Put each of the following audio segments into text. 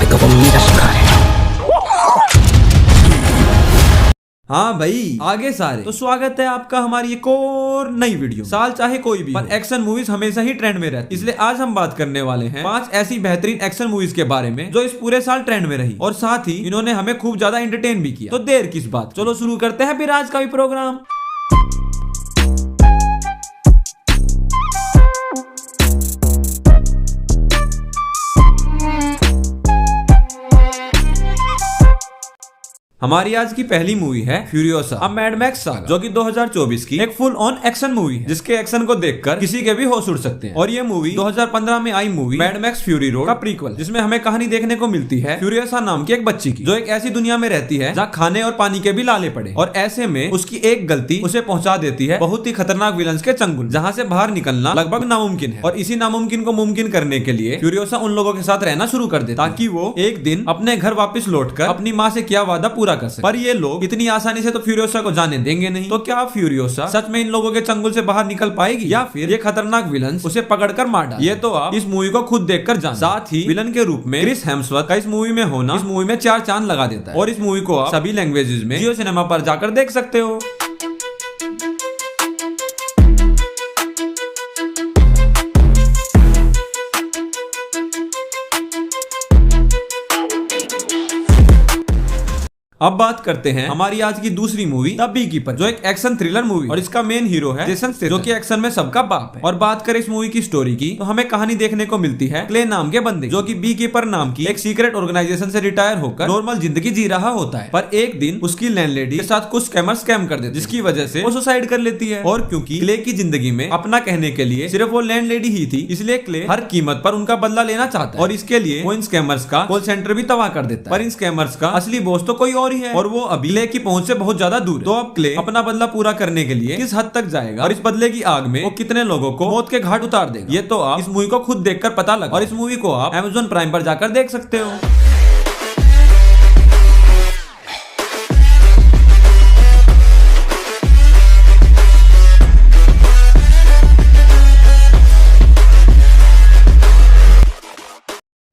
like a Bermuda sky. हाँ भाई आगे सारे तो स्वागत है आपका हमारी एक और नई वीडियो। साल चाहे कोई भी पर एक्शन मूवीज हमेशा ही ट्रेंड में रहती है, इसलिए आज हम बात करने वाले हैं 5 ऐसी बेहतरीन एक्शन मूवीज के बारे में जो इस पूरे साल ट्रेंड में रही और साथ ही इन्होंने हमें खूब ज्यादा एंटरटेन भी किया। तो देर किस बात, चलो शुरू करते हैं फिर आज का भी प्रोग्राम। हमारी आज की पहली मूवी है फ्यूरियोसा अब मैड मैक्स सागा, जो कि 2024 की एक फुल ऑन एक्शन मूवी है जिसके एक्शन को देखकर किसी के भी होश उड़ सकते हैं। और ये मूवी 2015 में आई movie Mad Max Fury Road का प्रीक्वल, जिसमें हमें कहानी देखने को मिलती है फ्यूरियोसा नाम की एक बच्ची की, जो एक ऐसी दुनिया में रहती है जहाँ खाने और पानी के भी लाले पड़े और ऐसे में उसकी एक गलती उसे पहुंचा देती है बहुत ही खतरनाक विलन्स के चंगुल, जहाँ से बाहर निकलना लगभग नामुमकिन है। और इसी नामुमकिन को मुमकिन करने के लिए फ्यूरियोसा उन लोगों के साथ रहना शुरू कर देता ताकि वो एक दिन अपने घर वापस लौटकर अपनी माँ से किया वादा पूरा कर सके। पर ये लोग इतनी आसानी से तो फ्यूरियोसा को जाने देंगे नहीं। तो क्या फ्यूरियोसा सच में इन लोगों के चंगुल से बाहर निकल पाएगी या फिर ये खतरनाक विलन उसे पकड़कर मार डाले? ये तो आप इस मूवी को खुद देखकर जान। साथ ही विलन के रूप में क्रिस हेम्सवर्थ का इस मूवी में होना इस मूवी में 4 चांद लगा देता है। और इस मूवी को आप सभी लैंग्वेजेस में जियो सिनेमा पर जाकर देख सकते हो। अब बात करते हैं हमारी आज की दूसरी मूवी द बीकीपर, जो एक एक्शन थ्रिलर मूवी और इसका मेन हीरो है जेसन स्टेथम, जो कि एक्शन में सबका बाप है। और बात करें इस मूवी की स्टोरी की तो हमें कहानी देखने को मिलती है क्ले नाम के बंदे, जो कि बीकीपर नाम की एक सीक्रेट ऑर्गेनाइजेशन से रिटायर होकर नॉर्मल जिंदगी जी रहा होता है। पर एक दिन उसकी लैंडलेडी के साथ कुछ स्कैमर स्कैम कर देते, जिसकी वजह से वो सुसाइड कर लेती है। और क्योंकि क्ले की जिंदगी में अपना कहने के लिए सिर्फ वो लैंडलेडी ही थी, इसलिए क्ले हर कीमत पर उनका बदला लेना चाहता है और इसके लिए वो इन स्कैमर्स का कॉल सेंटर भी तबाह कर देता है। पर इन स्कैमर्स का असली बॉस तो कोई और ही है और वो अभी क्ले की पहुंच से बहुत ज्यादा दूर है। तो अब क्ले अपना बदला पूरा करने के लिए किस हद तक जाएगा और इस बदले की आग में वो कितने लोगों को मौत के घाट उतार देगा, ये तो आप इस मूवी को खुद देखकर पता लगा। और इस मूवी को आप Amazon प्राइम पर जाकर देख सकते हो।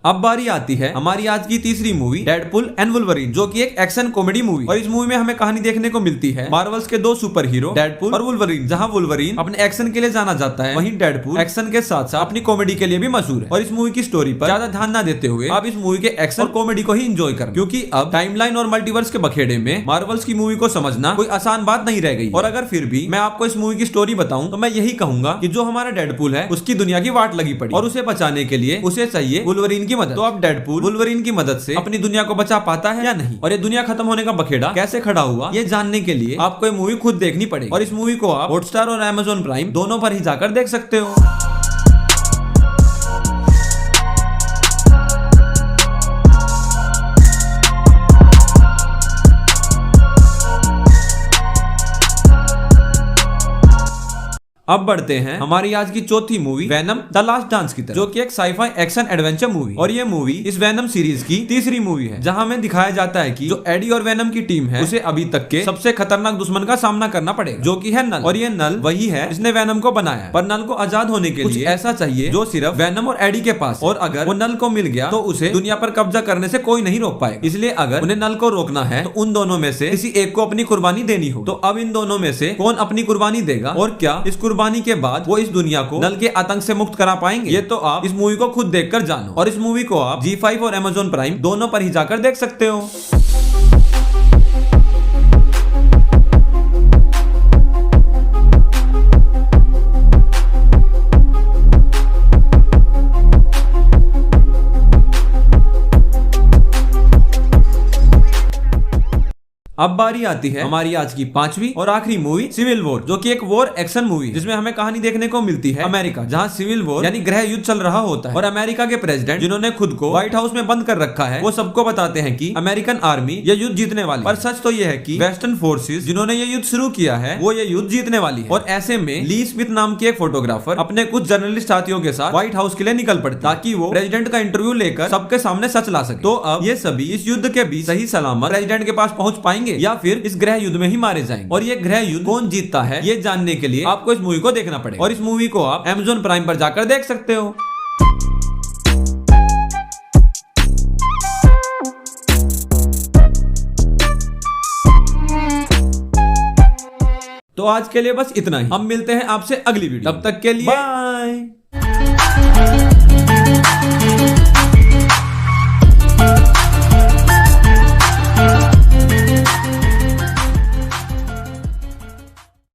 अब बारी आती है हमारी आज की तीसरी मूवी डेडपुल एंड वुल्वरीन, जो कि एक एक्शन कॉमेडी मूवी। और इस मूवी में हमें कहानी देखने को मिलती है मार्वल्स के 2 सुपर हीरो डेडपुल और वुल्वरीन। जहां वुल्वरीन अपने एक्शन के लिए जाना जाता है, वहीं डेडपुल एक्शन के साथ साथ अपनी कॉमेडी के लिए भी मशहूर है। और इस मूवी की स्टोरी पर ज्यादा ध्यान न देते हुए आप इस मूवी के एक्शन और कॉमेडी को ही एंजॉय करें, क्योंकि अब टाइमलाइन और मल्टीवर्स के बखेड़े में मार्वल्स की मूवी को समझना कोई आसान बात नहीं रह गई। और अगर फिर भी मैं आपको इस मूवी की स्टोरी बताऊं तो मैं यही कहूंगा कि जो हमारा डेडपुल है उसकी दुनिया की वाट लगी पड़ी और उसे बचाने के लिए उसे चाहिए वुल्वरीन की मदद। तो अब डेडपुल वुल्वरीन की मदद से अपनी दुनिया को बचा पाता है या नहीं, और ये दुनिया खत्म होने का बखेड़ा कैसे खड़ा हुआ, ये जानने के लिए आपको ये मूवी खुद देखनी पड़ेगी। और इस मूवी को आप हॉटस्टार और Amazon प्राइम दोनों पर ही जाकर देख सकते हो। अब बढ़ते हैं हमारी आज की चौथी movie venom the last dance की तरफ, जो कि एक साईफाई एक्शन एडवेंचर मूवी। और ये मूवी इस वेनम सीरीज की तीसरी मूवी है, जहां हमें दिखाया जाता है कि जो एडी और वेनम की टीम है उसे अभी तक के सबसे खतरनाक दुश्मन का सामना करना पड़ेगा, जो कि है नल। और ये नल वही है जिसने वेनम को बनाया, पर नल को आजाद होने के लिए ऐसा चाहिए जो सिर्फ वेनम और एडी के पास, और अगर वो नल को मिल गया तो उसे दुनिया पर कब्जा करने से कोई नहीं रोक पाएगा। इसलिए अगर उन्हें नल को रोकना है तो उन दोनों में से किसी एक को अपनी कुर्बानी देनी हो। तो अब इन दोनों में से कौन अपनी कुर्बानी देगा और क्या इस कुर्बानी के बाद वो इस दुनिया को नल के आतंक से मुक्त करा पाएंगे, ये तो आप इस मूवी को खुद देखकर जानो। और इस मूवी को आप G5 और Amazon प्राइम दोनों पर ही जाकर देख सकते हो। अब बारी आती है हमारी आज की 5वीं और आखिरी मूवी सिविल वॉर, जो कि एक वॉर एक्शन मूवी, जिसमें हमें कहानी देखने को मिलती है अमेरिका, जहां सिविल वॉर यानी गृह युद्ध चल रहा होता है। और अमेरिका के प्रेसिडेंट, जिन्होंने खुद को व्हाइट हाउस में बंद कर रखा है, वो सबको बताते हैं कि अमेरिकन आर्मी ये युद्ध जीतने वाली। पर सच तो ये है कि वेस्टर्न फोर्सेस, जिन्होंने ये युद्ध शुरू किया है, वो ये युद्ध जीतने वाली है। और ऐसे में ली स्मिथ नाम की एक फोटोग्राफर अपने कुछ जर्नलिस्ट साथियों के साथ व्हाइट हाउस के लिए निकल पड़ती, ताकि वो प्रेसिडेंट का इंटरव्यू लेकर सबके सामने सच ला सके। तो अब ये सभी इस युद्ध के बीच सही सलामत प्रेसिडेंट के पास पहुंच पाएंगे या फिर इस गृह युद्ध में ही मारे जाएंगे। और ये गृह युद्ध कौन जीतता है, ये जानने के लिए आपको इस मूवी को देखना पड़ेगा। और इस मूवी को आप Amazon प्राइम पर जाकर देख सकते हो। तो आज के लिए बस इतना ही। हम मिलते हैं आपसे अगली वीडियो, तब तक के लिए बाय।